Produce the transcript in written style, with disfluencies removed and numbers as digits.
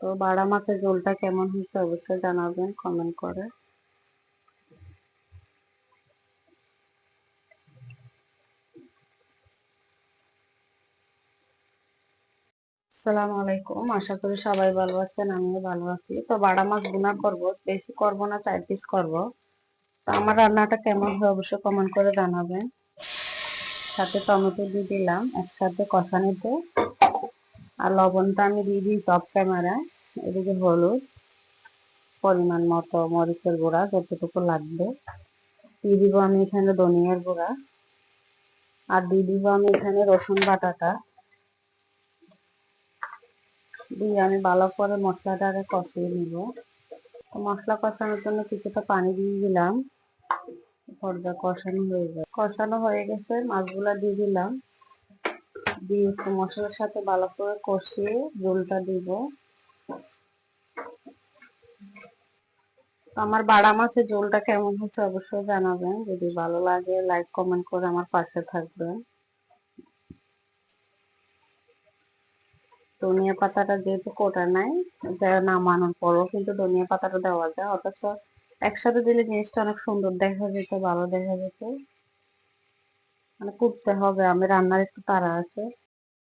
তো বাড়া মাছের ঝোলটা কেমন হয়েছে অবশ্যই জানাবেন কমেন্ট করে। আসসালামু আলাইকুম, আশা করি সবাই ভালো আছেন, আমিও ভালো আছি। তো বাড়া মাছ ভুনা করব, বেশি করব না, 4 পিস করব। তো আমার রান্নাটা কেমন হয় অবশ্যই কমেন্ট করে জানাবেন। সাথে টমেটো দিয়ে দিলাম একসাথে কষানিতে, আর লবণটা আমি দিয়ে দিই অফ ক্যামেরায়। এদিকে হলুদ, পরিমাণ মতো মরিচের গুঁড়া যতটুকু লাগবে দিয়ে দিব আমি এখানে, ধনিয়ার গুঁড়া, আর দিয়ে দিব আমি এখানে রসুন বাটাটা দিয়ে আমি ভালো করে মশলাটাকে কষিয়ে নিব। তো মশলা কষানোর জন্য কিছুটা পানি দিয়ে দিলাম। পর্যায়ে কষানো হয়ে গেছে, মাছগুলা দিয়ে দিলাম, দিয়ে একটু মশলার সাথে ভালো করে কষিয়ে ঝোলটা দিব। আমার বাড়া মাছের ঝোলটা কেমন হচ্ছে অবশ্যই জানাবেন। যদি ভালো লাগে লাইক কমেন্ট করে আমার পাশে থাকবেন। ধনিয়া পাতাটা যেহেতু কোটা নাই, এটা নামানোর পরও কিন্তু ধনিয়া পাতাটা দেওয়া যায়, অথচ একসাথে দিলে জিনিসটা অনেক সুন্দর দেখা যেত, ভালো দেখা যেত। মানে করতে হবে, আমি রান্নার একটু তাড়া আছে।